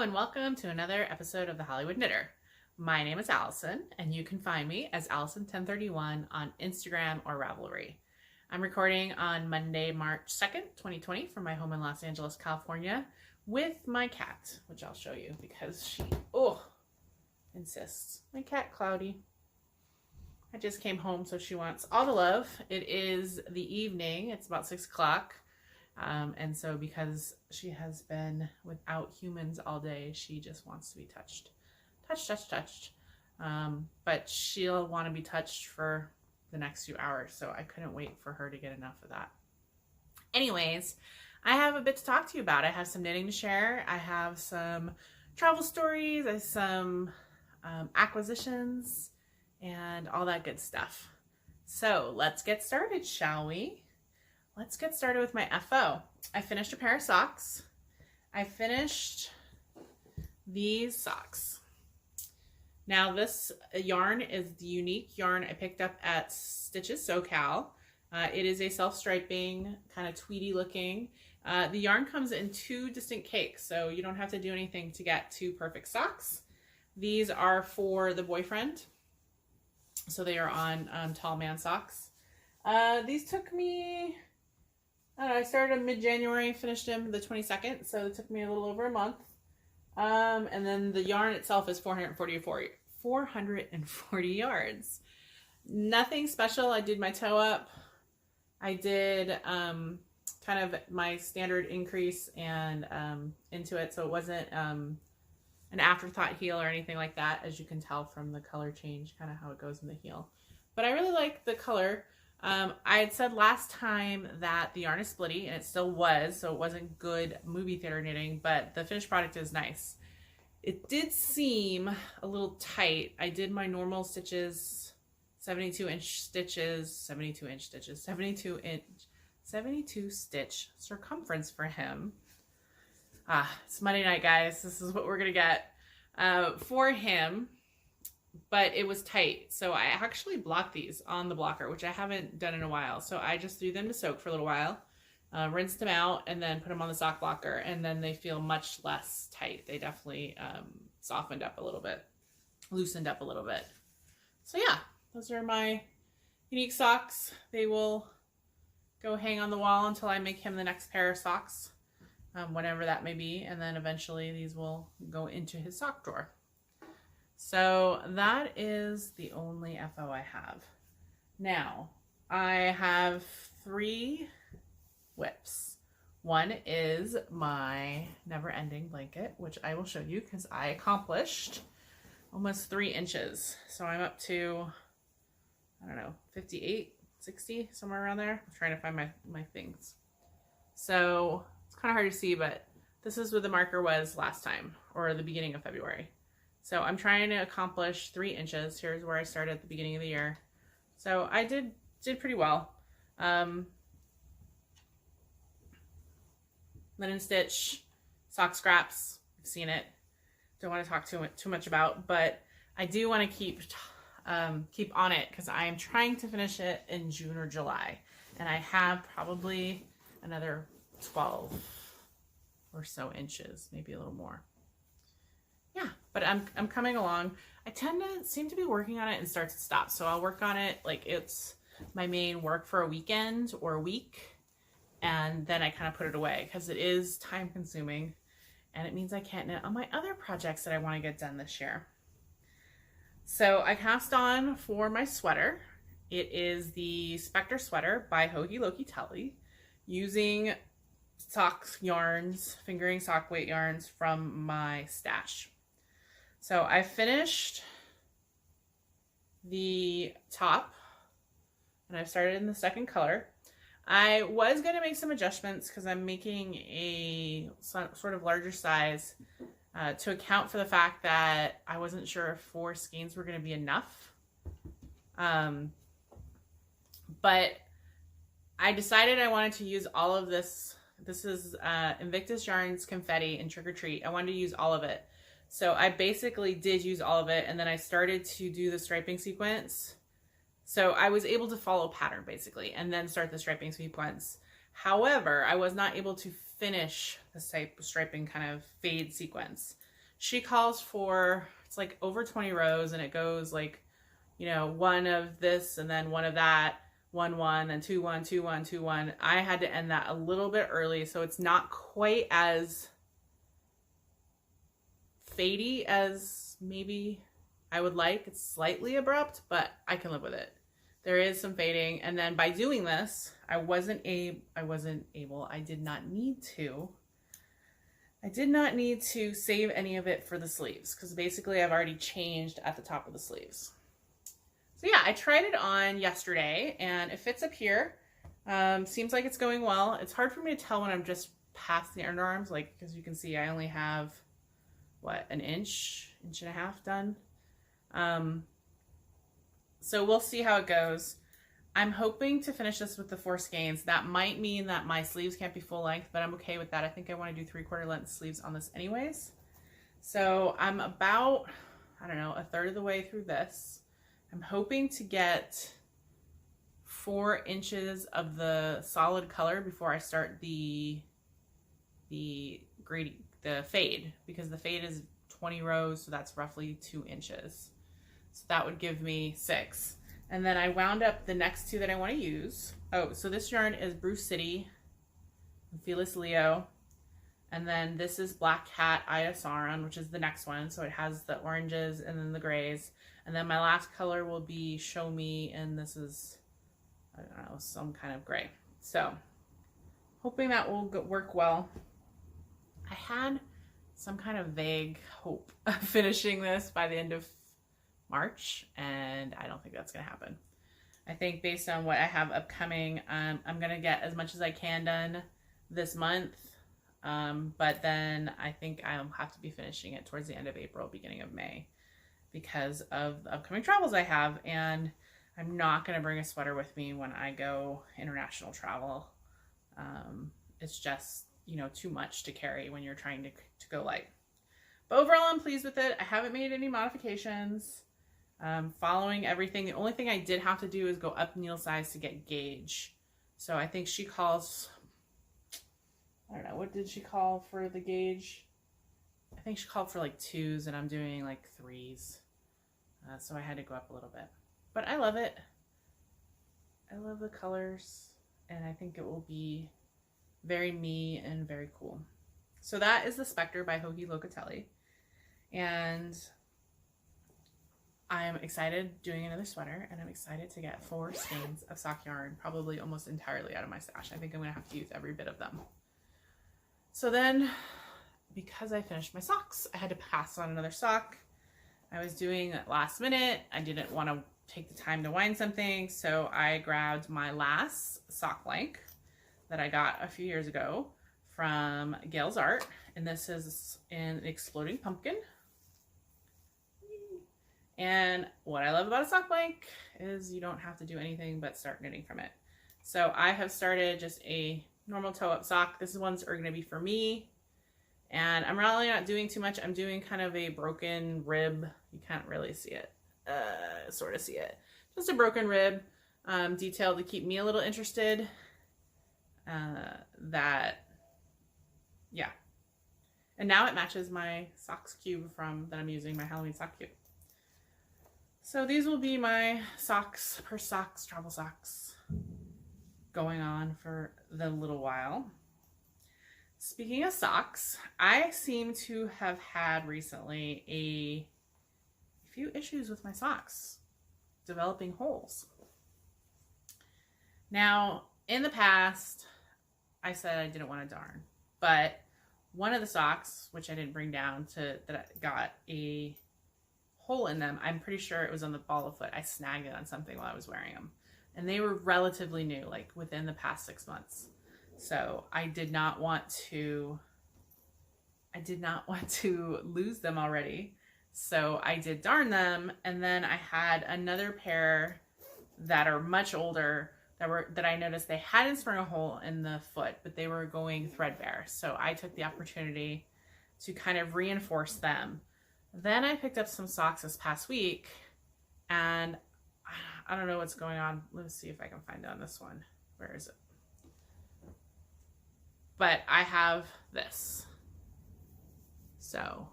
and welcome to another episode of The Hollywood Knitter. My name is Allison, and you can find me as Allison1031 on Instagram or Ravelry. I'm recording on Monday, March 2nd, 2020 from my home in Los Angeles, California with my cat, which I'll show you because she, insists. My cat, Cloudy. I just came home, so she wants all the love. It is the evening. It's about 6 o'clock. And so because she has been without humans all day, she just wants to be touched. Touched. But she'll want to be touched for the next few hours, so I couldn't wait for her to get enough of that. Anyways, I have a bit to talk to you about. I have some knitting to share. I have some travel stories. I have some acquisitions and all that good stuff. So let's get started, shall we? Let's get started with my FO. I finished a pair of socks. I finished these socks. Now this yarn is the unique yarn I picked up at Stitches SoCal. It is a self-striping, kind of tweedy looking. The yarn comes in 2 distinct cakes, so you don't have to do anything to get 2 perfect socks. These are for the boyfriend, so they are on tall man socks. These took me, I don't know, I started mid-January, finished them the 22nd, so it took me a little over a month. And then the yarn itself is 440 yards. Nothing special. I did my toe up. I did kind of my standard increase and into it, so it wasn't an afterthought heel or anything like that, as you can tell from the color change, kind of how it goes in the heel. But I really like the color. I had said last time that the yarn is splitty, and it still was, so it wasn't good movie theater knitting, but the finished product is nice. It did seem a little tight. I did my normal stitches, 72 stitch circumference for him. It's Monday night, guys. This is what we're gonna get for him. But it was tight, so I actually blocked these on the blocker, which I haven't done in a while. So I just threw them to soak for a little while, rinsed them out, and then put them on the sock blocker, and then they feel much less tight. They definitely softened up a little bit, loosened up a little bit. So yeah, those are my unique socks. They will go hang on the wall until I make him the next pair of socks, whenever that may be, and then eventually these will go into his sock drawer. So that is the only FO I have. Now, I have 3 whips. One is my never-ending blanket, which I will show you because I accomplished almost 3 inches. So I'm up to, I don't know, 58, 60, somewhere around there. I'm trying to find my things. So it's kind of hard to see, but this is where the marker was last time, or the beginning of February. So I'm trying to accomplish 3 inches. Here's where I started at the beginning of the year. So I did pretty well. Linen stitch, sock scraps. I've seen it. Don't want to talk too much about, but I do want to keep on it because I am trying to finish it in June or July, and I have probably another 12 or so inches, maybe a little more. Yeah, but I'm coming along. I tend to seem to be working on it and start to stop. So I'll work on it like it's my main work for a weekend or a week. And then I kind of put it away because it is time consuming. And it means I can't knit on my other projects that I want to get done this year. So I cast on for my sweater. It is the Spectre sweater by Hoagie Loki Telly, using sock yarns, fingering sock weight yarns from my stash. So I finished the top, and I've started in the second color. I was going to make some adjustments because I'm making a sort of larger size to account for the fact that I wasn't sure if 4 skeins were going to be enough. But I decided I wanted to use all of this. This is Invictus Yarns Confetti and Trick or Treat. I wanted to use all of it. So I basically did use all of it, and then I started to do the striping sequence. So I was able to follow pattern basically, and then start the striping sequence. However, I was not able to finish the striping kind of fade sequence. she calls for, it's like over 20 rows, and it goes like, you know, one of this and then one of that, 1 1 and 2 1 2 1 2 1. I had to end that a little bit early, so it's not quite as fadey as maybe I would like. It's slightly abrupt, but I can live with it. There is some fading, and then by doing this, I did not need to save any of it for the sleeves, because basically I've already changed at the top of the sleeves. So yeah, I tried it on yesterday and it fits up here. Seems like it's going well. It's hard for me to tell when I'm just past the underarms, like, because you can see I only have, what, an inch and a half done. So we'll see how it goes. I'm hoping to finish this with the 4 skeins. That might mean that my sleeves can't be full length, but I'm okay with that. I think I want to do 3/4 length sleeves on this anyways. So I'm about, I don't know, a third of the way through this. I'm hoping to get 4 inches of the solid color before I start the fade, because the fade is 20 rows, so that's roughly 2 inches. So that would give me 6. And then I wound up the next 2 that I want to use. Oh, so this yarn is Bruce City, Felis Leo. And then this is Black Cat Aya Saran, which is the next one. So it has the oranges and then the grays. And then my last color will be Show Me, and this is, I don't know, some kind of gray. So hoping that will work well. I had some kind of vague hope of finishing this by the end of March, and I don't think that's going to happen. I think based on what I have upcoming, I'm going to get as much as I can done this month. But then I think I'll have to be finishing it towards the end of April, beginning of May, because of the upcoming travels I have. And I'm not going to bring a sweater with me when I go international travel. It's just, you know, too much to carry when you're trying to go light. But overall, I'm pleased with it. I haven't made any modifications. Following everything. The only thing I did have to do is go up needle size to get gauge. So I think she calls, I don't know, what did she call for the gauge? I think she called for like 2s, and I'm doing like 3s. So I had to go up a little bit. But I love it. I love the colors, and I think it will be very me and very cool. So that is the Spectre by Joji Locatelli. And I'm excited doing another sweater, and I'm excited to get 4 skeins of sock yarn, probably almost entirely out of my stash. I think I'm going to have to use every bit of them. So then, because I finished my socks, I had to pass on another sock. I was doing it last minute. I didn't want to take the time to wind something, so I grabbed my last sock blank that I got a few years ago from Gail's Art, and this is an Exploding Pumpkin. And what I love about a sock blank is you don't have to do anything but start knitting from it. So I have started just a normal toe-up sock. This one's going to be for me. And I'm really not doing too much. I'm doing kind of a broken rib. You can't really see it. Sort of see it. Just a broken rib detail to keep me a little interested. Yeah. And now it matches my socks cube that I'm using, my Halloween sock cube. So these will be my socks, purse socks, travel socks, going on for the little while. Speaking of socks, I seem to have had recently a few issues with my socks developing holes. Now, in the past, I said I didn't want to darn, but one of the socks, which I didn't bring down, that got a hole in them. I'm pretty sure it was on the ball of foot. I snagged it on something while I was wearing them, and they were relatively new, like within the past 6 months. So I did not want to lose them already. So I did darn them, and then I had another pair that are much older that I noticed they hadn't sprung a hole in the foot, but they were going threadbare. So I took the opportunity to kind of reinforce them. Then I picked up some socks this past week, and I don't know what's going on. Let's see if I can find it on this one. Where is it? But I have this. So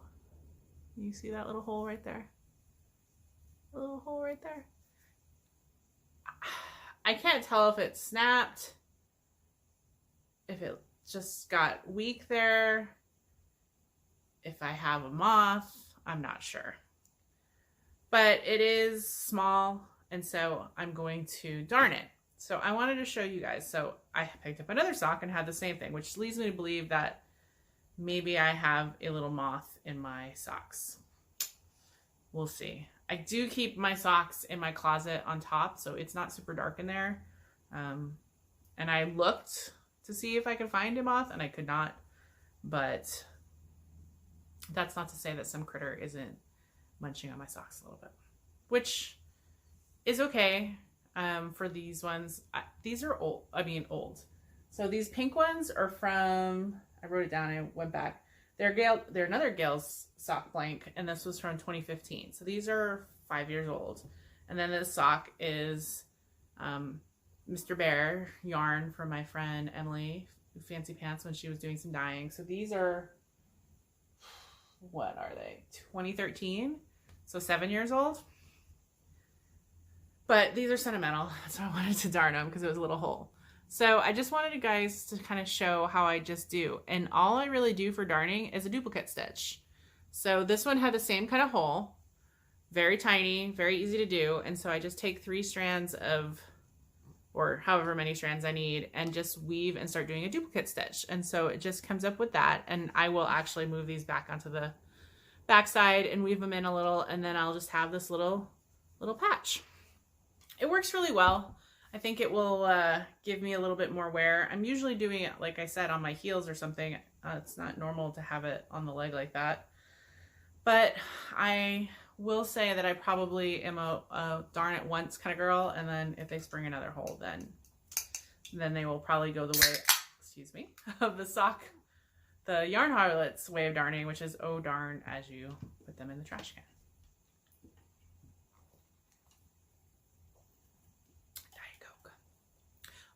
You see that little hole right there? A little hole right there. I can't tell if it snapped, if it just got weak there, if I have a moth, I'm not sure. But it is small, and so I'm going to darn it. So I wanted to show you guys. So I picked up another sock and had the same thing, which leads me to believe that maybe I have a little moth in my socks. We'll see. I do keep my socks in my closet on top, so it's not super dark in there. And I looked to see if I could find a moth, and I could not. But that's not to say that some critter isn't munching on my socks a little bit, which is okay. For these ones, these are old. Old. So these pink ones are from, I wrote it down, I went back. They're another Gale's sock blank, and this was from 2015. So these are 5 years old. And then this sock is Mr. Bear yarn from my friend Emily Fancy Pants when she was doing some dyeing. So these are, what are they? 2013. So 7 years old. But these are sentimental. So I wanted to darn them because it was a little hole. So I just wanted you guys to kind of show how I just do. And all I really do for darning is a duplicate stitch. So this one had the same kind of hole. Very tiny, very easy to do. And so I just take 3 strands of, or however many strands I need, and just weave and start doing a duplicate stitch. And so it just comes up with that. And I will actually move these back onto the back side and weave them in a little. And then I'll just have this little patch. It works really well. I think it will give me a little bit more wear. I'm usually doing it, like I said, on my heels or something. It's not normal to have it on the leg like that. But I will say that I probably am a darn it once kind of girl. And then if they spring another hole, then they will probably go the way, excuse me, of the sock, the Yarn Harlot's way of darning, which is, oh darn, as you put them in the trash can.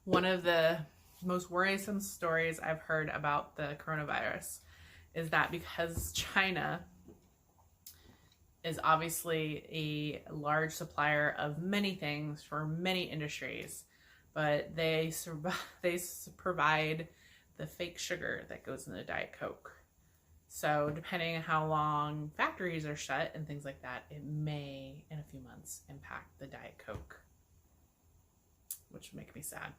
One of the most worrisome stories I've heard about the coronavirus is that because China is obviously a large supplier of many things for many industries, but they provide the fake sugar that goes in the Diet Coke. So depending on how long factories are shut and things like that, it may, in a few months, impact the Diet Coke, which would make me sad.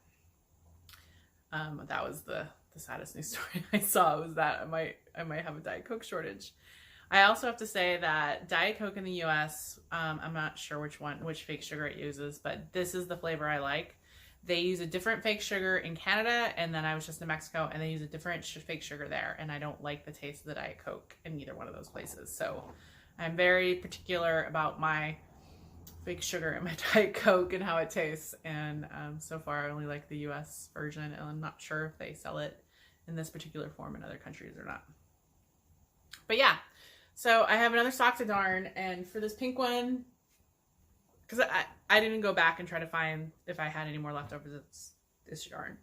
That was the saddest news story I saw, was that I might have a Diet Coke shortage. I also have to say that Diet Coke in the US, I'm not sure which fake sugar it uses, but this is the flavor I like. They use a different fake sugar in Canada, and then I was just in Mexico, and they use a different fake sugar there, and I don't like the taste of the Diet Coke in either one of those places. So I'm very particular about my fake sugar in my Diet Coke and how it tastes, and so far I only like the US version, and I'm not sure if they sell it in this particular form in other countries or not. But yeah, so I have another sock to darn, and for this pink one, because I didn't go back and try to find if I had any more leftovers of this yarn.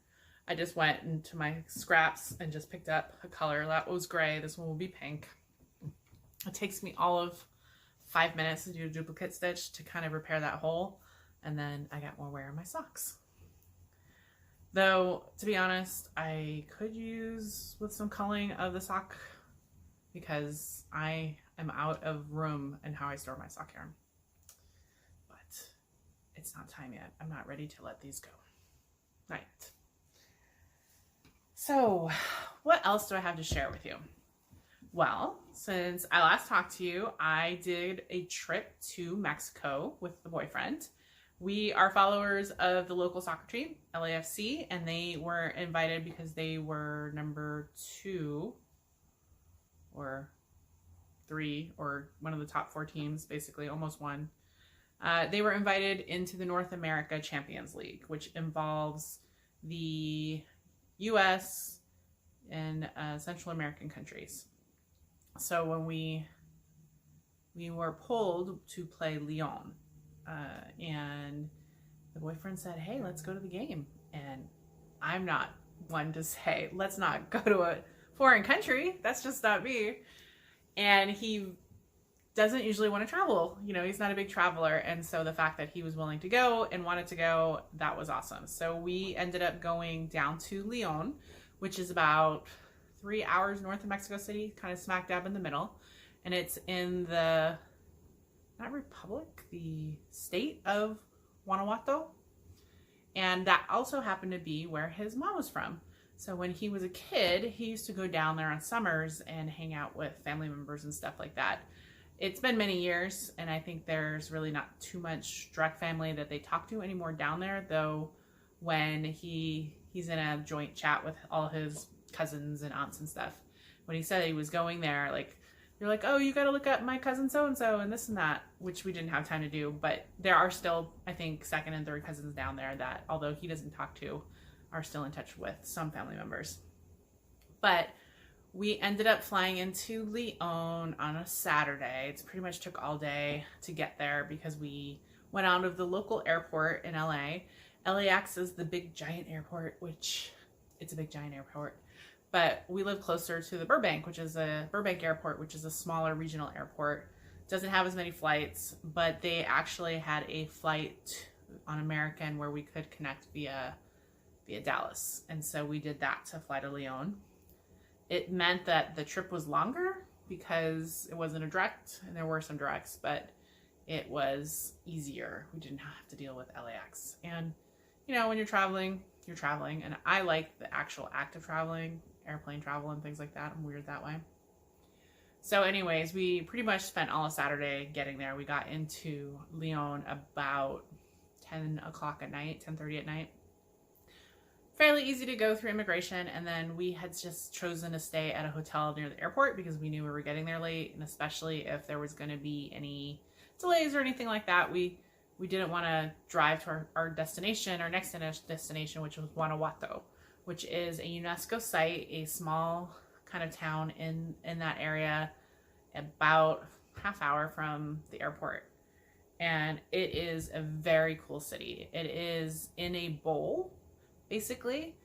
I just went into my scraps and just picked up a color. That was gray. This one will be pink. It takes me all of 5 minutes to do a duplicate stitch to kind of repair that hole, and then I got more wear in my socks. Though, to be honest, I could use with some culling of the sock because I am out of room in how I store my sock yarn. But it's not time yet. I'm not ready to let these go. Not yet. So, what else do I have to share with you? Well, since I last talked to you, I did a trip to Mexico with the boyfriend. We are followers of the local soccer team, LAFC, and they were invited because they were number 2 or 3 or one of the top 4 teams, basically, almost won. They were invited into the North America Champions League, which involves the U.S. and Central American countries. So when we were pulled to play Lyon, and the boyfriend said, hey, let's go to the game. And I'm not one to say, let's not go to a foreign country. That's just not me. And he doesn't usually want to travel. You know, he's not a big traveler. And so the fact that he was willing to go and wanted to go, that was awesome. So we ended up going down to Leon, which is about 3 hours north of Mexico City, kind of smack dab in the middle. And it's in the, not republic, the state of Guanajuato. And that also happened to be where his mom was from. So when he was a kid, he used to go down there on summers and hang out with family members and stuff like that. It's been many years, and I think there's really not too much direct family that they talk to anymore down there, though when he's in a joint chat with all his cousins and aunts and stuff. When he said he was going there, like, they're like, oh, you got to look up my cousin so-and-so and this and that, which we didn't have time to do. But there are still, I think, second and third cousins down there that, although he doesn't talk to, are still in touch with some family members. But we ended up flying into Leon on a Saturday. It pretty much took all day to get there because we went out of the local airport in LA. LAX is the big giant airport, which it's a big giant airport. But we live closer to the Burbank Airport, which is a smaller regional airport. Doesn't have as many flights, but they actually had a flight on American where we could connect via Dallas. And so we did that to fly to Leon. It meant that the trip was longer because it wasn't a direct, and there were some directs, but it was easier. We didn't have to deal with LAX. And, you know, when you're traveling, and I like the actual act of traveling, airplane travel and things like that. I'm weird that way. So anyways, we pretty much spent all of Saturday getting there. We got into Leon about 10 o'clock at night, 10:30 at night. Fairly easy to go through immigration, and then we had just chosen to stay at a hotel near the airport because we knew we were getting there late, and especially if there was going to be any delays or anything like that, we didn't want to drive to our destination, our next destination, which was Guanajuato, which is a UNESCO site, a small kind of town in that area, about half hour from the airport. And it is a very cool city. It is in a bowl, basically,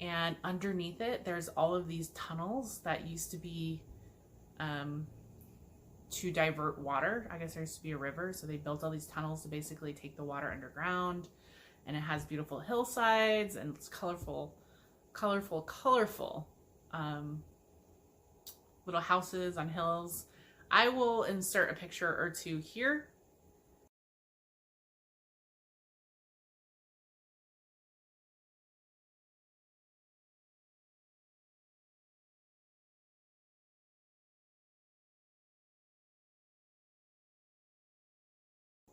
and underneath it there's all of these tunnels that used to be to divert water. I guess there used to be a river, so they built all these tunnels to basically take the water underground. And it has beautiful hillsides and it's colorful little houses on hills. I will insert a picture or two here.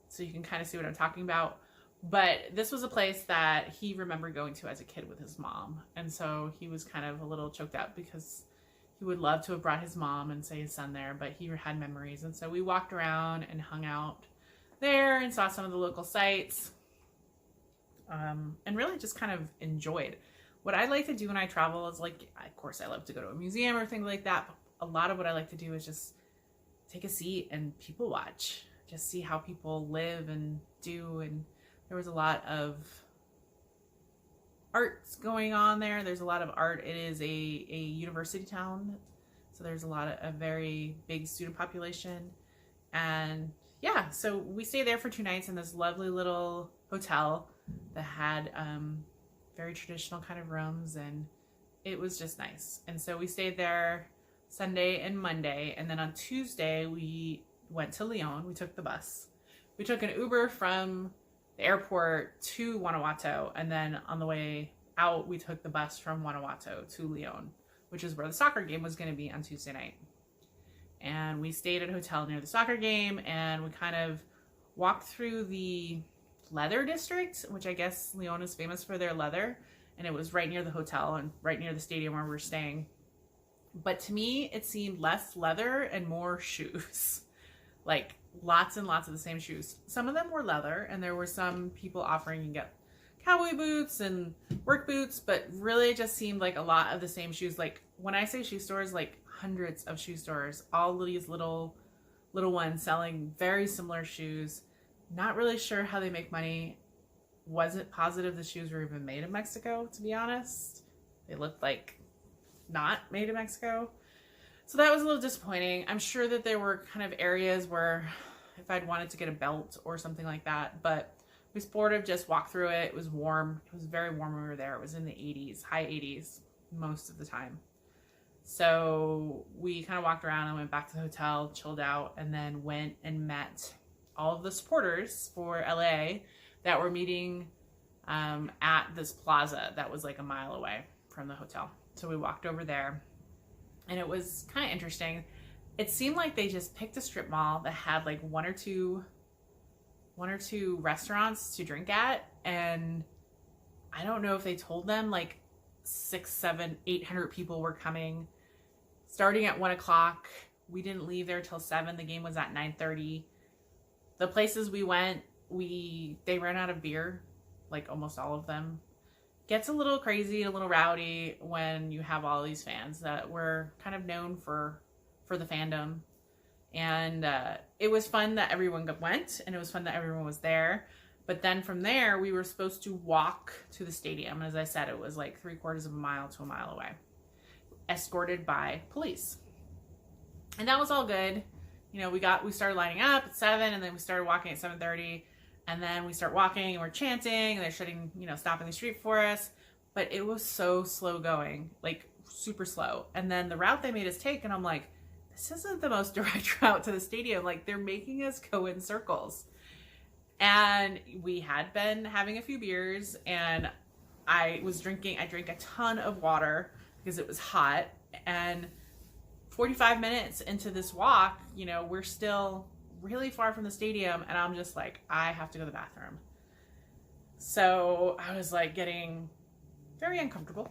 So you can kind of see what I'm talking about. But this was a place that he remembered going to as a kid with his mom. And so he was kind of a little choked up because he would love to have brought his mom and say his son there, but he had memories. And so we walked around and hung out there and saw some of the local sites, and really just kind of enjoyed. What I like to do when I travel is, like, of course I love to go to a museum or things like that, but a lot of what I like to do is just take a seat and people watch, just see how people live and do. And there was a lot of arts going on there. There's a lot of art. It is a university town, so there's a lot of a very big student population. And yeah, so we stayed there for 2 nights in this lovely little hotel that had very traditional kind of rooms, and it was just nice. And so we stayed there Sunday and Monday, and then on Tuesday we went to Leon. We took the bus. We took an Uber from the airport to Guanajuato, and then on the way out we took the bus from Guanajuato to Leon, which is where the soccer game was going to be on Tuesday night. And we stayed at a hotel near the soccer game, and we kind of walked through the leather district, which I guess Leon is famous for their leather, and it was right near the hotel and right near the stadium where we were staying. But to me it seemed less leather and more shoes. Like lots and lots of the same shoes. Some of them were leather, and there were some people offering you can get cowboy boots and work boots, but really it just seemed like a lot of the same shoes. Like when I say shoe stores, like hundreds of shoe stores, all these little ones selling very similar shoes. Not really sure how they make money. Wasn't positive the shoes were even made in Mexico, to be honest. They looked like not made in Mexico. So that was a little disappointing. I'm sure that there were kind of areas where if I'd wanted to get a belt or something like that, but we sort of just walked through it. It was warm. It was very warm when we were there. It was in the 80s, high 80s most of the time. So we kind of walked around and went back to the hotel, chilled out, and then went and met all of the supporters for LA that were meeting at this plaza that was like a mile away from the hotel. So we walked over there, and it was kind of interesting. It seemed like they just picked a strip mall that had like one or two restaurants to drink at, and I don't know if they told them like 600, 700, 800 people were coming starting at 1 o'clock. We didn't leave there till 7. The game was at 9:30. The places we went, they ran out of beer, like almost all of them. Gets a little crazy, a little rowdy when you have all these fans that were kind of known for the fandom. And it was fun that everyone went, and it was fun that everyone was there. But then from there, we were supposed to walk to the stadium. As I said, it was like 3/4 of a mile to a mile away, escorted by police. And that was all good. You know, we started lining up at 7, and then we started walking at 7:30. And then we start walking, and we're chanting, and they're stopping the street for us. But it was so slow going, like super slow. And then the route they made us take, and I'm like, this isn't the most direct route to the stadium. Like, they're making us go in circles. And we had been having a few beers, and I drank a ton of water because it was hot. And 45 minutes into this walk, you know, we're still really far from the stadium, and I'm just like, I have to go to the bathroom. So I was like getting very uncomfortable.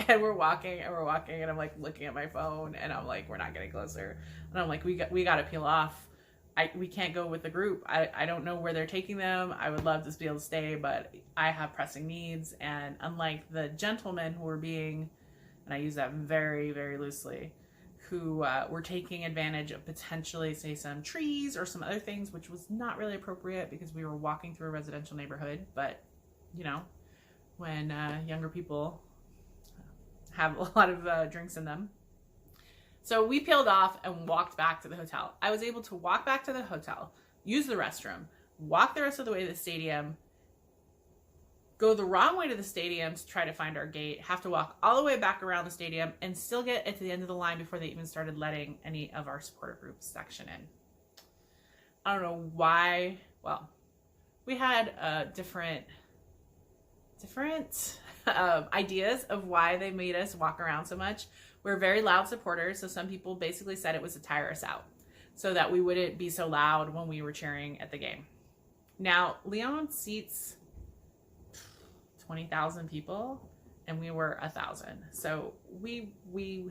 And we're walking, and I'm like looking at my phone, and I'm like, we're not getting closer. And I'm like, we got to peel off. We can't go with the group. I don't know where they're taking them. I would love to be able to stay, but I have pressing needs. And unlike the gentlemen who were being, and I use that very, very loosely, who were taking advantage of potentially, say, some trees or some other things, which was not really appropriate because we were walking through a residential neighborhood. But, you know, when younger people have a lot of drinks in them. So we peeled off and walked back to the hotel. I was able to walk back to the hotel, use the restroom, walk the rest of the way to the stadium, go the wrong way to the stadium to try to find our gate, have to walk all the way back around the stadium, and still get at the end of the line before they even started letting any of our supporter groups section in. I don't know why. Well, we had different ideas of why they made us walk around so much. We're very loud supporters, so some people basically said it was to tire us out so that we wouldn't be so loud when we were cheering at the game. Now, Lyon seats 20,000 people, and we were 1,000. So we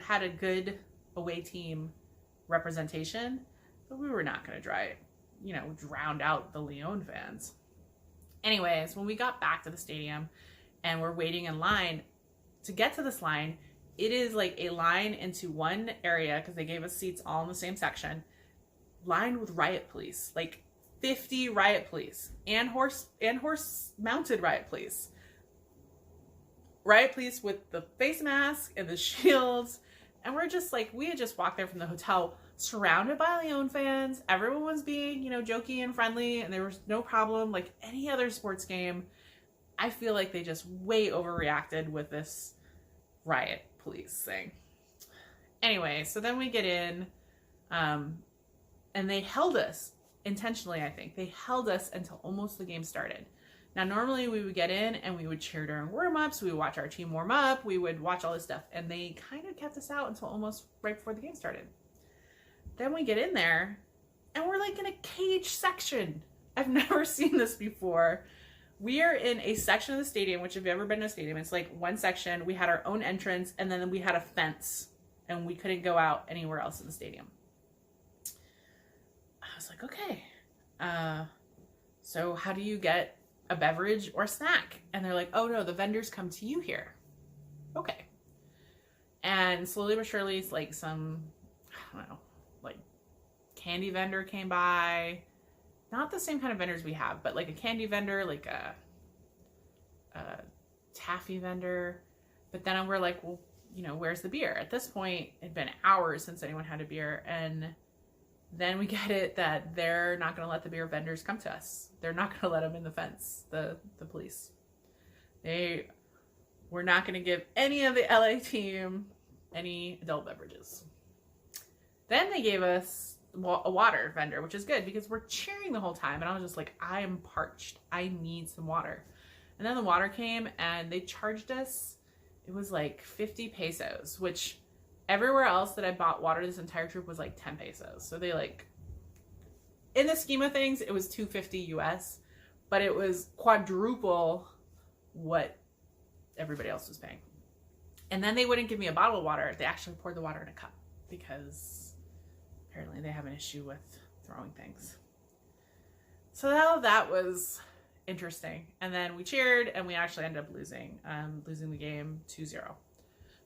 had a good away team representation, but we were not going to drown out the Lyon fans. Anyways, when we got back to the stadium and we're waiting in line to get to this line, it is like a line into one area because they gave us seats all in the same section, lined with riot police, like 50 riot police and horse mounted riot police. Riot police with the face mask and the shields. And we're just like, we had just walked there from the hotel surrounded by Lyon fans. Everyone was being, jokey and friendly, and there was no problem. Like any other sports game, I feel like they just way overreacted with this riot police thing. Anyway, so then we get in, and they held us intentionally, I think. They held us until almost the game started. Now, normally we would get in and we would cheer during warm-ups, we would watch our team warm up, we would watch all this stuff, and they kind of kept us out until almost right before the game started. Then we get in there, and we're like in a cage section. I've never seen this before. We are in a section of the stadium, which if you've ever been to a stadium, it's like one section. We had our own entrance, and then we had a fence, and we couldn't go out anywhere else in the stadium. I was like, okay, so how do you get a beverage or a snack? And they're like, oh no, the vendors come to you here. Okay. And slowly but surely, it's like some, I don't know, like candy vendor came by. Not the same kind of vendors we have, but like a candy vendor, like a taffy vendor. But then we're like, well, you know, where's the beer? At this point, it'd been hours since anyone had a beer. And then we get it that they're not going to let the beer vendors come to us. They're not going to let them in the fence, the police. They were not going to give any of the LA team any adult beverages. Then they gave us a water vendor, which is good because we're cheering the whole time. And I was just like, I am parched. I need some water. And then the water came and they charged us. It was like 50 pesos, which everywhere else that I bought water this entire trip was like 10 pesos. So they like, in the scheme of things, it was $2.50 US, but it was quadruple what everybody else was paying. And then they wouldn't give me a bottle of water. They actually poured the water in a cup because apparently they have an issue with throwing things. So that was interesting. And then we cheered and we actually ended up losing the game 2-0,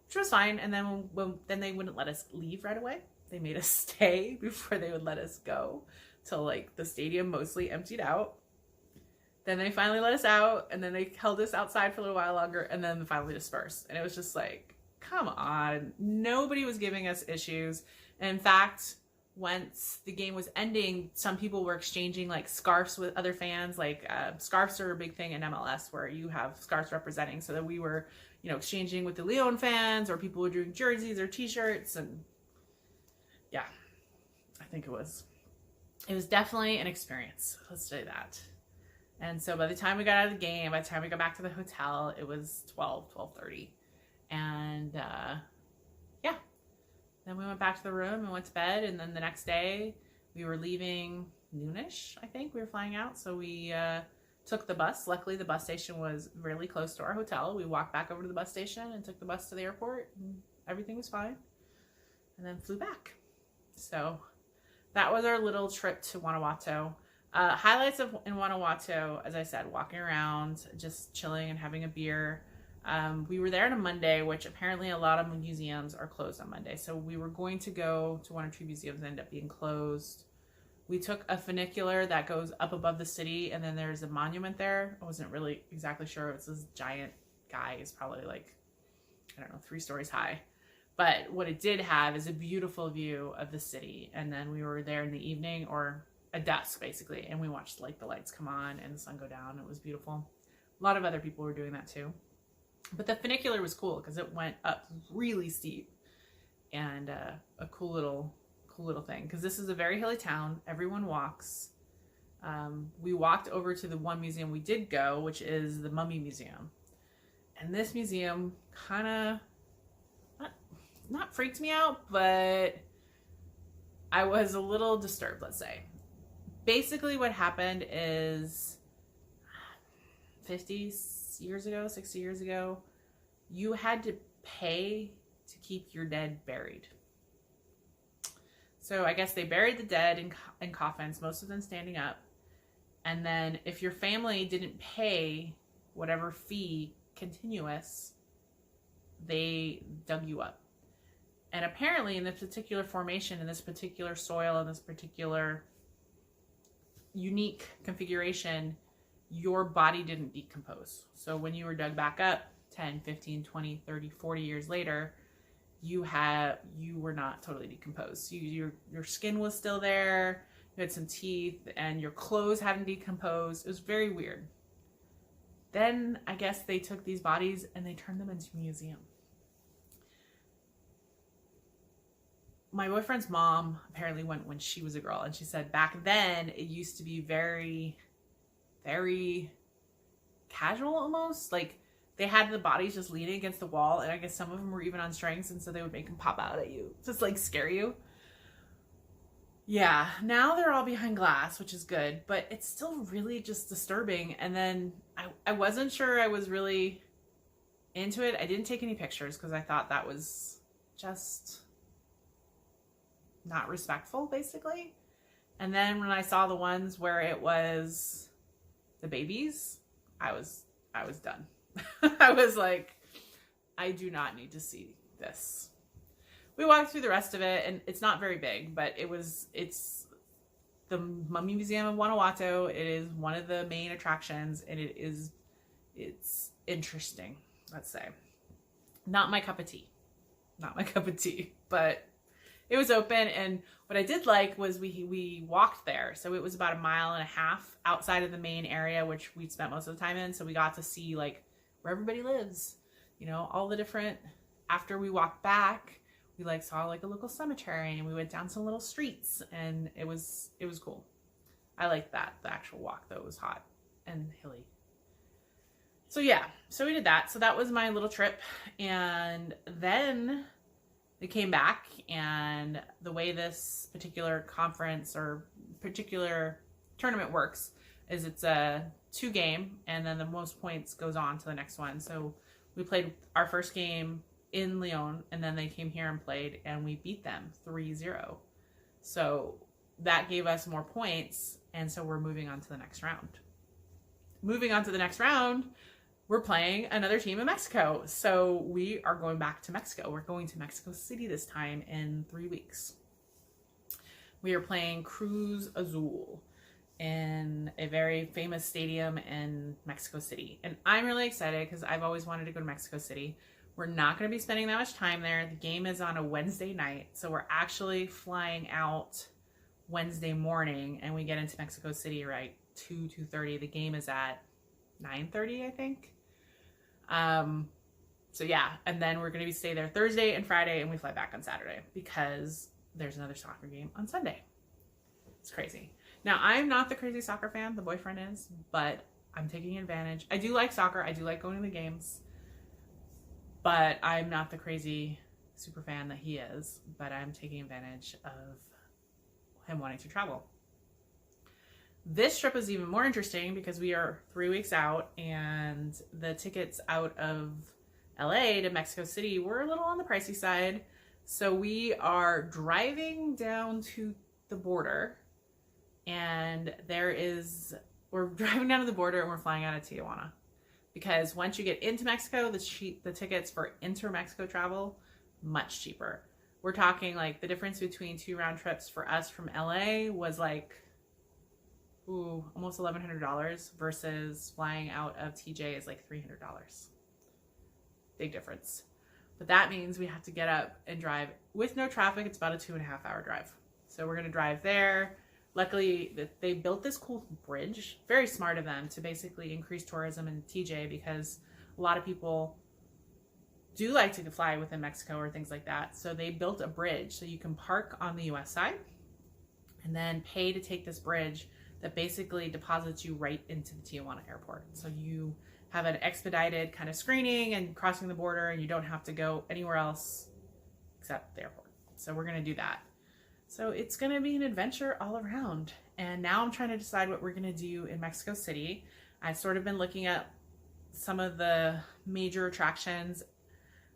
which was fine. And then then they wouldn't let us leave right away. They made us stay before they would let us go till like the stadium mostly emptied out. Then they finally let us out, and then they held us outside for a little while longer, and then finally dispersed. And it was just like, come on. Nobody was giving us issues. And in fact, once the game was ending, some people were exchanging like scarves with other fans. Like scarves are a big thing in MLS where you have scarves representing. So that we were, you know, exchanging with the Leon fans, or people were doing jerseys or t-shirts. And yeah, I think it was definitely an experience. Let's say that. And so by the time we got out of the game, by the time we got back to the hotel, it was 12:30. And yeah, then we went back to the room and went to bed. And then the next day we were leaving noonish, I think we were flying out. So we took the bus. Luckily, the bus station was really close to our hotel. We walked back over to the bus station and took the bus to the airport, and everything was fine. And then flew back. So that was our little trip to Guanajuato. Highlights in Guanajuato, as I said, walking around, just chilling and having a beer. We were there on a Monday, which apparently a lot of museums are closed on Monday. So we were going to go to one or two museums that ended up being closed. We took a funicular that goes up above the city, and then there's a monument there. I wasn't really exactly sure. It's this giant guy. He's probably like, I don't know, 3 stories high. But what it did have is a beautiful view of the city. And then we were there in the evening, or at dusk basically, and we watched like the lights come on and the sun go down. It was beautiful. A lot of other people were doing that too. But the funicular was cool because it went up really steep, and a cool little thing, because this is a very hilly town. Everyone walks. We walked over to the one museum we did go, which is the Mummy Museum. And this museum kind of not freaked me out, but I was a little disturbed, let's say. Basically what happened is 50 years ago, 60 years ago, you had to pay to keep your dead buried. So I guess they buried the dead in coffins, most of them standing up. And then if your family didn't pay whatever fee continuous, they dug you up. And apparently in this particular formation, in this particular soil, in this particular unique configuration, your body didn't decompose. So when you were dug back up 10, 15, 20, 30, 40 years later, you were not totally decomposed. Your skin was still there, you had some teeth, and your clothes hadn't decomposed. It was very weird. Then I guess they took these bodies and they turned them into a museum. My boyfriend's mom apparently went when she was a girl, and she said back then it used to be very, very casual almost. Like they had the bodies just leaning against the wall, and I guess some of them were even on strings, and so they would make them pop out at you, just like scare you. Yeah, now they're all behind glass, which is good, but it's still really just disturbing. And then I wasn't sure I was really into it. I didn't take any pictures because I thought that was just not respectful, basically. And then when I saw the ones where it was the babies, I was done. I was like, I do not need to see this. We walked through the rest of it, and it's not very big, but it's the Mummy Museum of Guanajuato. It is one of the main attractions, and it's interesting, let's say. Not my cup of tea. not my cup of tea, but it was open. And what I did like was we walked there. So it was about 1.5 miles outside of the main area, which we spent most of the time in. So we got to see like where everybody lives, you know, all the different, after we walked back, we like saw like a local cemetery and we went down some little streets, and it was cool. I liked that. The actual walk though was hot and hilly. So yeah, so we did that. So that was my little trip. And then we came back, and the way this particular conference or particular tournament works is it's a 2-game, and then the most points goes on to the next one. So we played our first game in Lyon, and then they came here and played, and we beat them 3-0. So that gave us more points, and so we're moving on to the next round. Moving on to the next round, we're playing another team in Mexico. So we are going back to Mexico. We're going to Mexico City this time in 3 weeks. We are playing Cruz Azul in a very famous stadium in Mexico City. And I'm really excited because I've always wanted to go to Mexico City. We're not going to be spending that much time there. The game is on a Wednesday night. So we're actually flying out Wednesday morning, and we get into Mexico City right 2:30. The game is at 9:30, I think. So yeah, and then we're going to stay there Thursday and Friday, and we fly back on Saturday because there's another soccer game on Sunday. It's crazy. Now, I'm not the crazy soccer fan. The boyfriend is, but I'm taking advantage. I do like soccer. I do like going to the games, but I'm not the crazy super fan that he is, but I'm taking advantage of him wanting to travel. This trip is even more interesting because we are 3 weeks out, and the tickets out of LA to Mexico City were a little on the pricey side. So we are driving down to the border, and we're driving down to the border and we're flying out of Tijuana. Because once you get into Mexico, the tickets for inter-Mexico travel, much cheaper. We're talking like the difference between 2 round trips for us from LA was like almost $1,100 versus flying out of TJ is like $300. Big difference. But that means we have to get up and drive with no traffic. It's about a 2.5 hour drive. So we're going to drive there. Luckily, they built this cool bridge. Very smart of them to basically increase tourism in TJ, because a lot of people do like to fly within Mexico or things like that. So they built a bridge so you can park on the US side and then pay to take this bridge that basically deposits you right into the Tijuana airport. So you have an expedited kind of screening and crossing the border, and you don't have to go anywhere else except the airport. So we're going to do that. So it's going to be an adventure all around. And now I'm trying to decide what we're going to do in Mexico City. I've sort of been looking at some of the major attractions.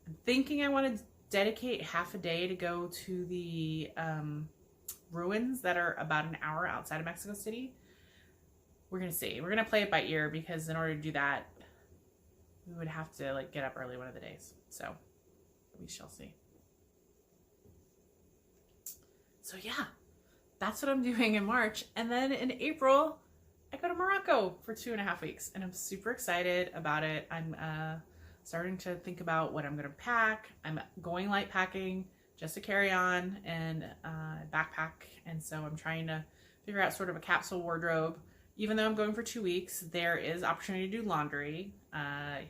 I'm thinking I want to dedicate half a day to go to the ruins that are about an hour outside of Mexico City. We're going to see. We're going to play it by ear, because in order to do that, we would have to like get up early one of the days. So we shall see. So yeah, that's what I'm doing in March. And then in April, I go to Morocco for 2.5 weeks, and I'm super excited about it. I'm starting to think about what I'm going to pack. I'm going light packing just to carry on and backpack. And so I'm trying to figure out sort of a capsule wardrobe. Even though I'm going for 2 weeks, there is opportunity to do laundry.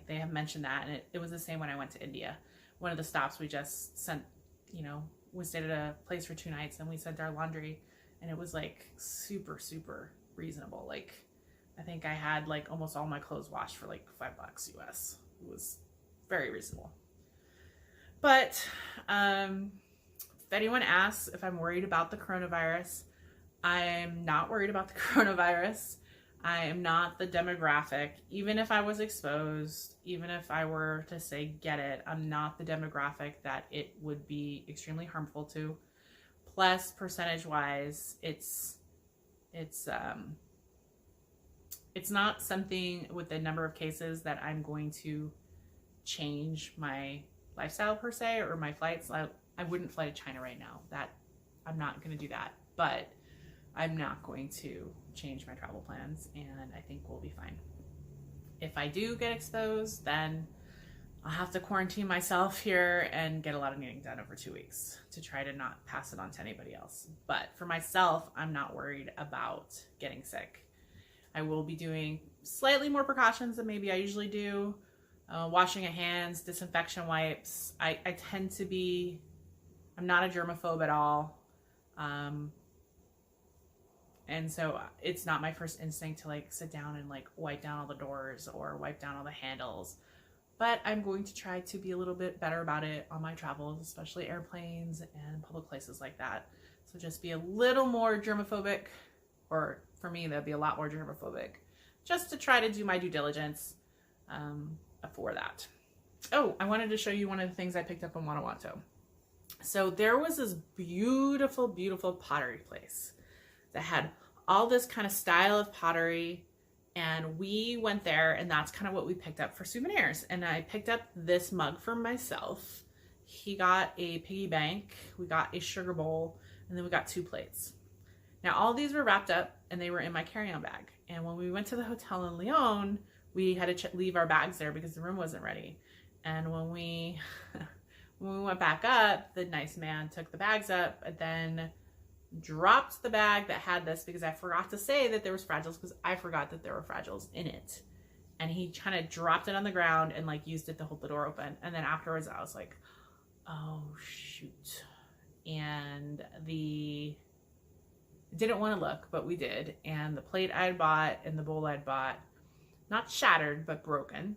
They have mentioned that, and it was the same when I went to India. One of the stops we just sent, we stayed at a place for 2 nights, and we sent our laundry, and it was like super, super reasonable. Like, I think I had like almost all my clothes washed for like $5 US. It was very reasonable. But if anyone asks if I'm worried about the coronavirus, I'm not worried about the coronavirus. I am not the demographic. Even if I was exposed, even if I were to say get it, I'm not the demographic that it would be extremely harmful to. Plus, percentage-wise, it's not something with the number of cases that I'm going to change my lifestyle per se, or my flights. I wouldn't fly to China right now. That I'm not going to do that. But I'm not going to change my travel plans, and I think we'll be fine. If I do get exposed, then I'll have to quarantine myself here and get a lot of knitting done over 2 weeks to try to not pass it on to anybody else. But for myself, I'm not worried about getting sick. I will be doing slightly more precautions than maybe I usually do. Washing of hands, disinfection wipes. I tend to be, I'm not a germaphobe at all. And so it's not my first instinct to like sit down and like wipe down all the doors or wipe down all the handles. But I'm going to try to be a little bit better about it on my travels, especially airplanes and public places like that. So just be a little more germophobic, or for me, that'd be a lot more germophobic, just to try to do my due diligence for that. Oh, I wanted to show you one of the things I picked up in Guanajuato. So there was this beautiful, beautiful pottery place that had all this kind of style of pottery. And we went there, and that's kind of what we picked up for souvenirs. And I picked up this mug for myself. He got a piggy bank, we got a sugar bowl, and then we got 2 plates. Now, all these were wrapped up, and they were in my carry-on bag. And when we went to the hotel in Leon, we had to leave our bags there because the room wasn't ready. And when we went back up, the nice man took the bags up and then dropped the bag that had this, because I forgot to say that there was fragiles, because I forgot that there were fragiles in it. And he kind of dropped it on the ground and like used it to hold the door open. And then afterwards I was like, oh shoot. And didn't want to look, but we did. And the plate I had bought and the bowl I'd bought, not shattered, but broken.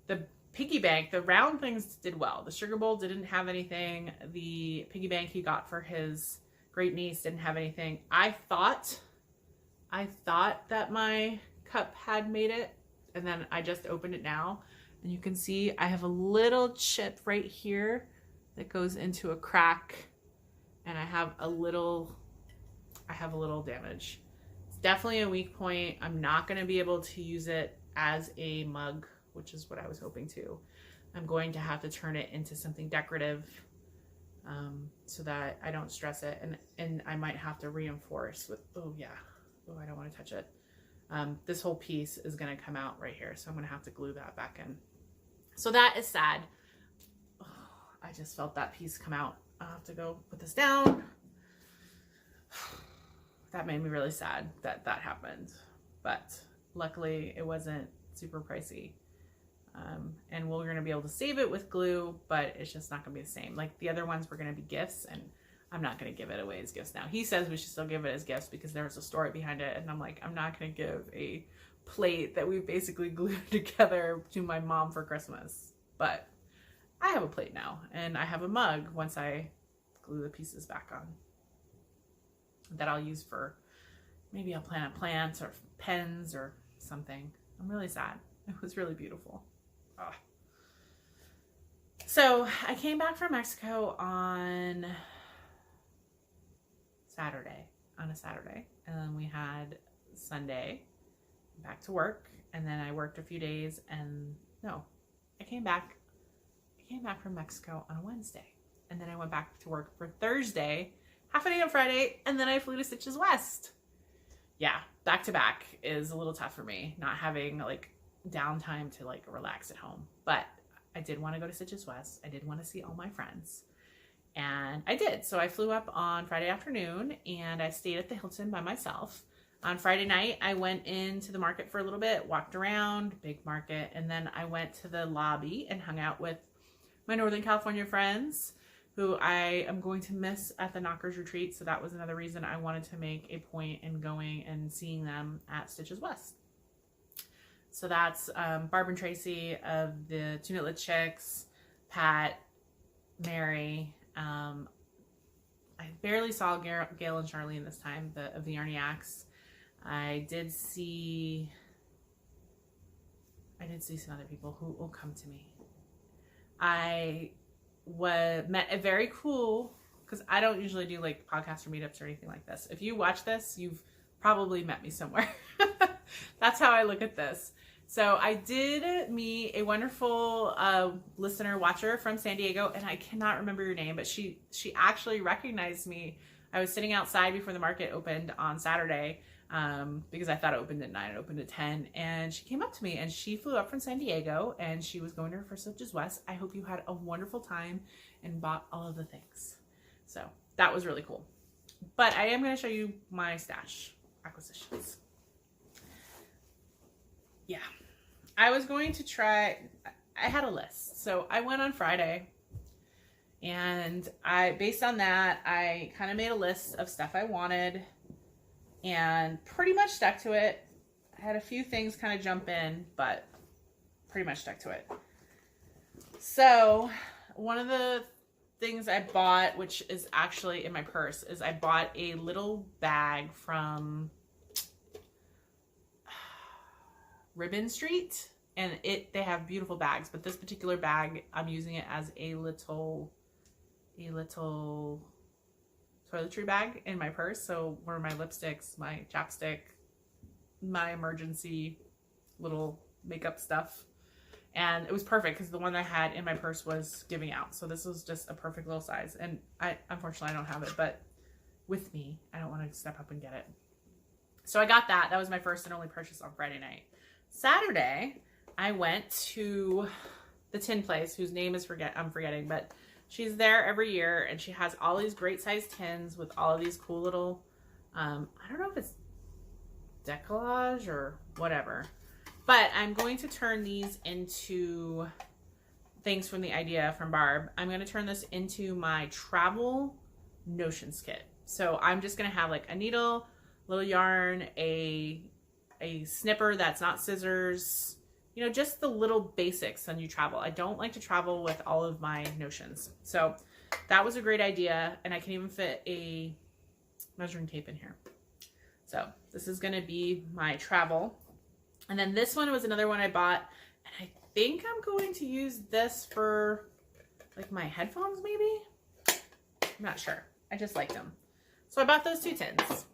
The piggy bank, the round things did well. The sugar bowl didn't have anything. The piggy bank he got for his great niece didn't have anything. I thought that my cup had made it, and then I just opened it now, and you can see I have a little chip right here that goes into a crack, and I have a little damage. It's definitely a weak point. I'm not going to be able to use it as a mug, which is what I was hoping to. I'm going to have to turn it into something decorative, so that I don't stress it. And I might have to reinforce with, I don't want to touch it. This whole piece is going to come out right here. So I'm going to have to glue that back in. So that is sad. Oh, I just felt that piece come out. I'll have to go put this down. That made me really sad that happened. But luckily it wasn't super pricey. And we're going to be able to save it with glue, but it's just not going to be the same. Like the other ones were going to be gifts, and I'm not going to give it away as gifts now. He says we should still give it as gifts because there's a story behind it. And I'm like, I'm not going to give a plate that we basically glued together to my mom for Christmas. But I have a plate now, and I have a mug once I glue the pieces back on that I'll use for, maybe I'll plant a plant or pens or something. I'm really sad. It was really beautiful. Oh. So I came back from Mexico on a Saturday, and then we had Sunday back to work, and then I worked a few days, and I came back from Mexico on a Wednesday, and then I went back to work for Thursday, half a day on Friday, and then I flew to Stitches West. Yeah, back to back is a little tough for me, not having like downtime to like relax at home. But I did want to go to Stitches West. I did want to see all my friends, and I did. So I flew up on Friday afternoon, and I stayed at the Hilton by myself. On Friday night, I went into the market for a little bit, walked around, big market, and then I went to the lobby and hung out with my Northern California friends, who I am going to miss at the Knockers Retreat. So that was another reason I wanted to make a point in going and seeing them at Stitches West. So that's Barb and Tracy of the Two Knit Chicks, Pat, Mary. I barely saw Gail and Charlene this time, of the Arniacs. I did see some other people who will come to me. I met a very cool, because I don't usually do like podcasts or meetups or anything like this. If you watch this, you've probably met me somewhere. That's how I look at this. So I did meet a wonderful listener watcher from San Diego, and I cannot remember your name, but she actually recognized me. I was sitting outside before the market opened on Saturday. because I thought it opened at 9. It opened at 10. And she came up to me and she flew up from San Diego and she was going to her first Switches West. I hope you had a wonderful time and bought all of the things. So that was really cool. But I am going to show you my stash acquisitions. Yeah. I was going to try, I had a list. So I went on Friday and based on that, I kind of made a list of stuff I wanted and pretty much stuck to it. I had a few things kind of jump in, but pretty much stuck to it. So one of the things I bought, which is actually in my purse, is I bought a little bag from Ribbon Street, and they have beautiful bags, but this particular bag, I'm using it as a little toiletry bag in my purse. So where my lipsticks, my chapstick, my emergency little makeup stuff. And it was perfect because the one I had in my purse was giving out. So this was just a perfect little size. And unfortunately, I don't have it, but with me, I don't want to step up and get it. So I got that. That was my first and only purchase on Friday night. Saturday, I went to the tin place, whose name is I'm forgetting, but she's there every year and she has all these great sized tins with all of these cool little, I don't know if it's decollage or whatever, but I'm going to turn these into things from the idea from Barb. I'm going to turn this into my travel notions kit. So I'm just going to have like a needle, little yarn, a snipper that's not scissors, you know, just the little basics when you travel. I don't like to travel with all of my notions. So that was a great idea. And I can even fit a measuring tape in here. So this is going to be my travel. And then this one was another one I bought. And I think I'm going to use this for like my headphones maybe. I'm not sure. I just like them. So I bought those 2 tins.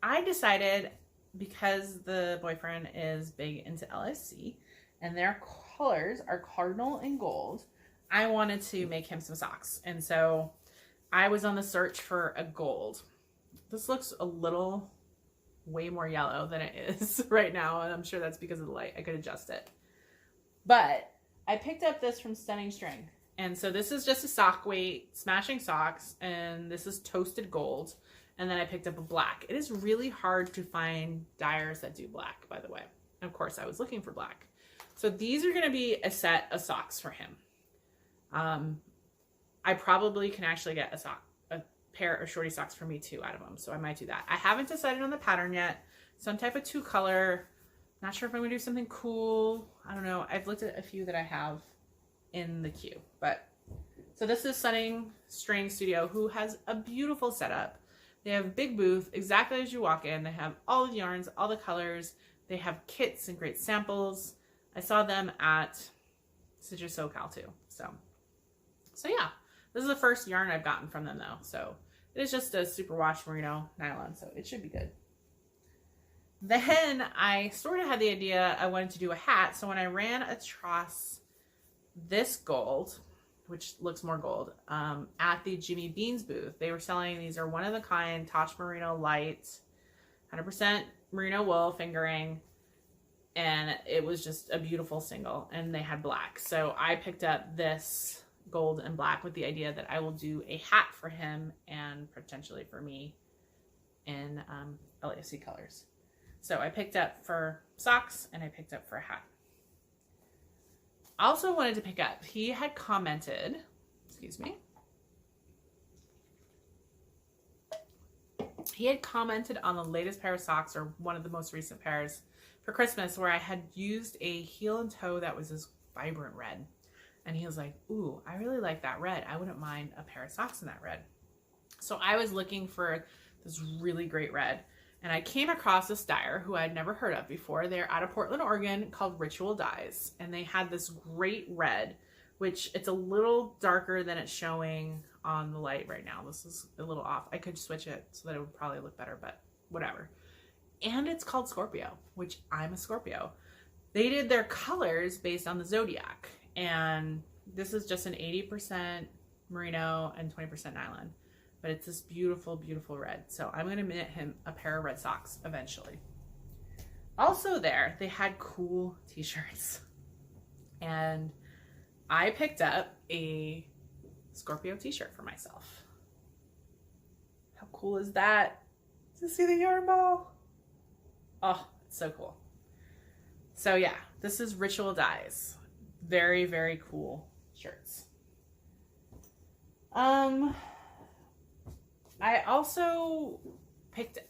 I decided, because the boyfriend is big into LSC and their colors are cardinal and gold, I wanted to make him some socks. And so I was on the search for a gold. This looks a little way more yellow than it is right now. And I'm sure that's because of the light. I could adjust it. But I picked up this from Stunning String. And so this is just a sock weight, Smashing Socks. And this is toasted gold. And then I picked up a black. It is really hard to find dyers that do black, by the way. And of course, I was looking for black. So these are going to be a set of socks for him. I probably can actually get a pair of shorty socks for me too out of them. So I might do that. I haven't decided on the pattern yet. Some type of 2-color. Not sure if I'm going to do something cool. I don't know. I've looked at a few that I have in the queue. But so this is Stunning String Studio, who has a beautiful setup. They have a big booth exactly as you walk in. They have all the yarns, all the colors. They have kits and great samples. I saw them at Stitches SoCal too. So yeah, this is the first yarn I've gotten from them though. So it is just a superwash merino nylon, so it should be good. Then I sort of had the idea I wanted to do a hat. So when I ran across this gold, which looks more gold, at the Jimmy Beans booth, they were selling, these are one of the kind Tosh Merino Light, 100% merino wool fingering, and it was just a beautiful single, and they had black. So I picked up this gold and black with the idea that I will do a hat for him and potentially for me in LAFC colors. So I picked up for socks and I picked up for a hat. Also wanted to pick up, he had commented, excuse me, he had commented on the latest pair of socks, or one of the most recent pairs for Christmas, where I had used a heel and toe that was this vibrant red. And he was like, ooh, I really like that red. I wouldn't mind a pair of socks in that red. So I was looking for this really great red. And I came across this dyer who I'd never heard of before. They're out of Portland, Oregon, called Ritual Dyes. And they had this great red, which it's a little darker than it's showing on the light right now. This is a little off. I could switch it so that it would probably look better, but whatever. And it's called Scorpio, which I'm a Scorpio. They did their colors based on the zodiac. And this is just an 80% merino and 20% nylon. but it's this beautiful, beautiful red. So I'm going to knit him a pair of red socks eventually. Also there, they had cool t-shirts. And I picked up a Scorpio t-shirt for myself. How cool is that? To see the yarn ball? Oh, it's so cool. So yeah, this is Ritual Dyes. Very, very cool shirts. I also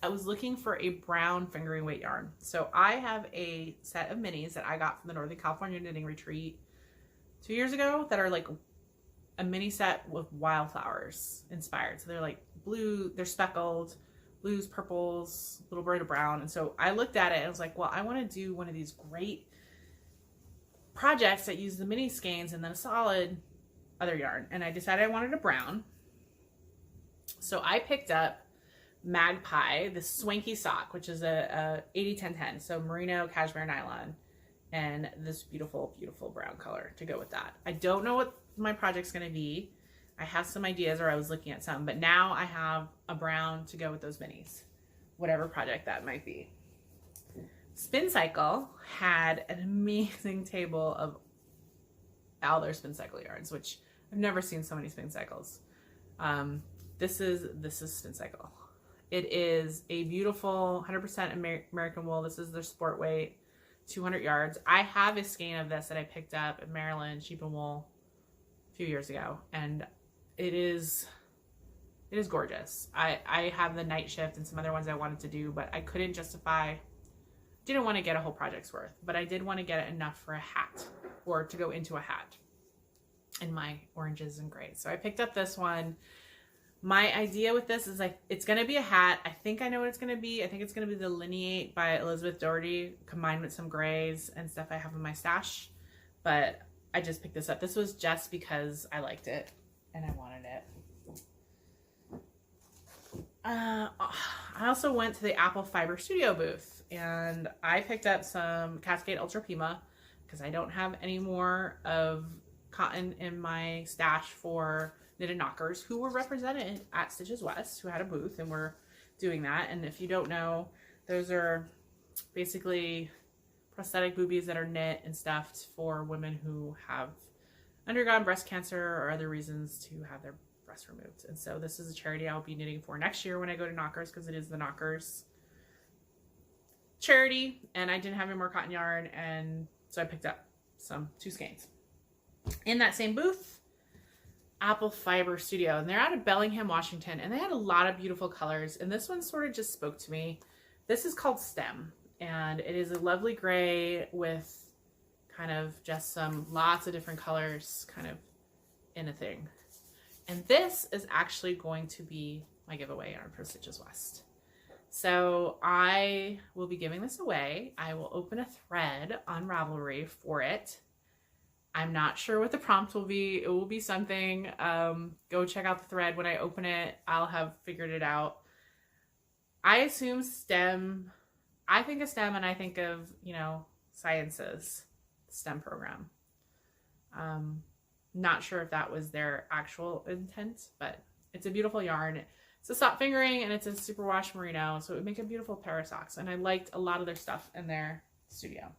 I was looking for a brown fingering weight yarn. So I have a set of minis that I got from the Northern California Knitting Retreat 2 years ago that are like a mini set with wildflowers inspired. So they're like blue, they're speckled, blues, purples, a little bit of brown. And so I looked at it and I was like, well, I want to do one of these great projects that use the mini skeins and then a solid other yarn. And I decided I wanted a brown. So I picked up Magpie, the swanky sock, which is a 80-10-10, so merino cashmere nylon, and this beautiful, beautiful brown color to go with that. I don't know what my project's going to be. I have some ideas, or I was looking at some, but now I have a brown to go with those minis, whatever project that might be. Spin Cycle had an amazing table of all their Spin Cycle yarns, which I've never seen so many Spin Cycles. This is Spin Cycle. It is a beautiful 100% American wool. This is their sport weight, 200 yards. I have a skein of this that I picked up at Maryland Sheep and Wool a few years ago, and it is gorgeous. I have the night shift and some other ones I wanted to do, but I couldn't justify, didn't want to get a whole project's worth, but I did want to get it enough for a hat or to go into a hat in my oranges and grays. So I picked up this one. My idea with this is like, it's going to be a hat. I think I know what it's going to be. I think it's going to be the Lineate by Elizabeth Doherty combined with some grays and stuff I have in my stash. But I just picked this up. This was just because I liked it and I wanted it. I also went to the Apple Fiber Studio booth and I picked up some Cascade Ultra Pima because I don't have any more of cotton in my stash for Knitted Knockers, who were represented at Stitches West, who had a booth and were doing that. And if you don't know, those are basically prosthetic boobies that are knit and stuffed for women who have undergone breast cancer or other reasons to have their breasts removed. And so this is a charity I'll be knitting for next year when I go to Knockers, because it is the Knockers charity, and I didn't have any more cotton yarn, and so I picked up two skeins. In that same booth, Apple Fiber Studio, and they're out of Bellingham, Washington, and they had a lot of beautiful colors, and this one sort of just spoke to me. This is called Stem, and it is a lovely gray with kind of just lots of different colors kind of in a thing. And this is actually going to be my giveaway yarn for Stitches West. So I will be giving this away. I will open a thread on Ravelry for it. I'm not sure what the prompt will be. It will be something. Go check out the thread. When I open it, I'll have figured it out. I assume STEM. I think of STEM and I think of, sciences, STEM program. Not sure if that was their actual intent, but it's a beautiful yarn. It's a soft fingering and it's a superwash merino, so it would make a beautiful pair of socks. And I liked a lot of their stuff in their studio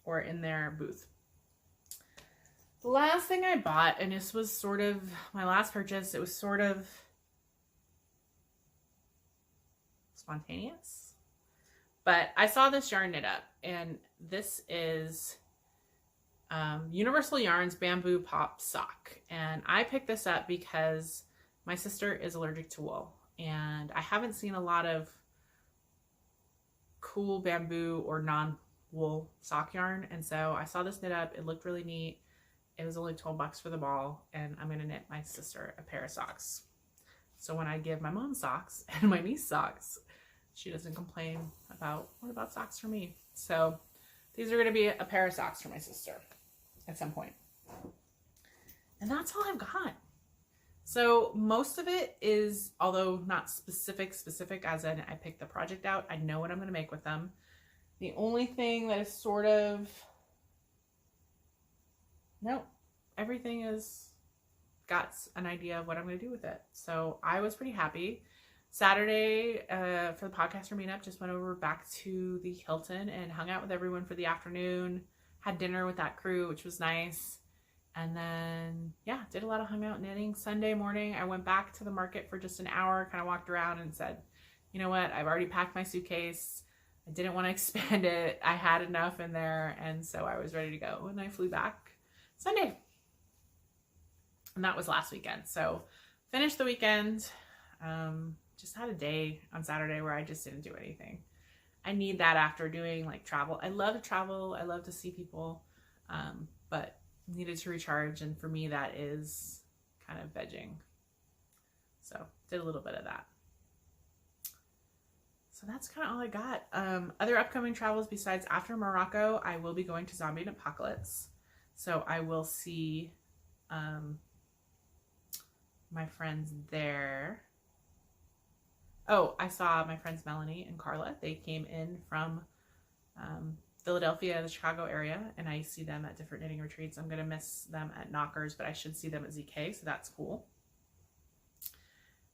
or in their booth. The last thing I bought, and this was sort of my last purchase, it was sort of spontaneous, but I saw this yarn knit up, and this is Universal Yarns Bamboo Pop Sock. And I picked this up because my sister is allergic to wool, and I haven't seen a lot of cool bamboo or non-wool sock yarn, and so I saw this knit up. It looked really neat. It was only $12 for them all, and I'm going to knit my sister a pair of socks. So when I give my mom socks and my niece socks, she doesn't complain about, what about socks for me? So these are going to be a pair of socks for my sister at some point. And that's all I've got. So most of it is, although not specific as in I picked the project out, I know what I'm going to make with them. The only thing that is sort of, no, everything is got an idea of what I'm going to do with it. So I was pretty happy. Saturday, for the podcaster meetup, just went over back to the Hilton and hung out with everyone for the afternoon. Had dinner with that crew, which was nice. And then, yeah, did a lot of hung out knitting. Sunday morning, I went back to the market for just an hour, kind of walked around and said, you know what, I've already packed my suitcase. I didn't want to expand it. I had enough in there. And so I was ready to go. And I flew back Sunday. And that was last weekend. So finished the weekend. Just had a day on Saturday where I just didn't do anything. I need that after doing like travel. I love to travel. I love to see people. But needed to recharge. And for me, that is kind of vegging. So did a little bit of that. So that's kind of all I got. Other upcoming travels besides after Morocco, I will be going to Zombie and Apocalypse. So I will see my friends there. Oh, I saw my friends Melanie and Carla. They came in from Philadelphia, the Chicago area, and I see them at different knitting retreats. I'm going to miss them at Knockers, but I should see them at ZK, so that's cool.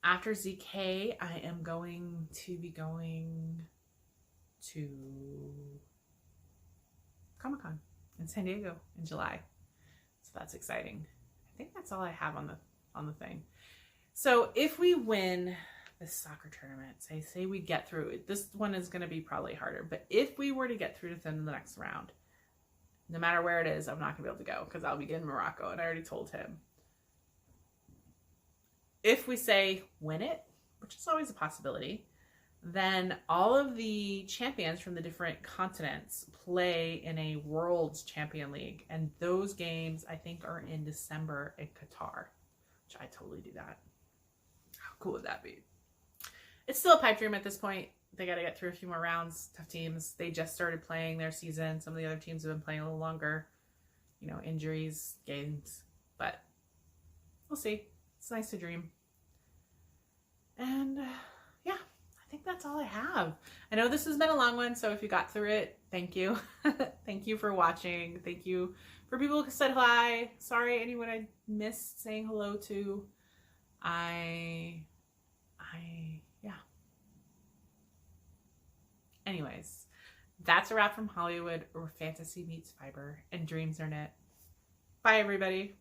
After ZK, I am going to be going to Comic-Con in San Diego in July. So that's exciting. I think that's all I have on the thing. So if we win this soccer tournament, say we get through it, this one is going to be probably harder, but if we were to get through to the next round, no matter where it is, I'm not going to be able to go because I'll be in Morocco, and I already told him. If we say win it, which is always a possibility, then all of the champions from the different continents play in a World's Champion League. And those games, I think, are in December in Qatar, which I totally do that. How cool would that be? It's still a pipe dream at this point. They got to get through a few more rounds. Tough teams. They just started playing their season. Some of the other teams have been playing a little longer. You know, injuries, games. But we'll see. It's nice to dream. And yeah, I think that's all I have. I know this has been a long one, so if you got through it, thank you. Thank you for watching. Thank you for people who said hi. Sorry anyone I missed saying hello to. Yeah. Anyways, that's a wrap from Hollywood, where fantasy meets fiber and dreams are knit. Bye, everybody.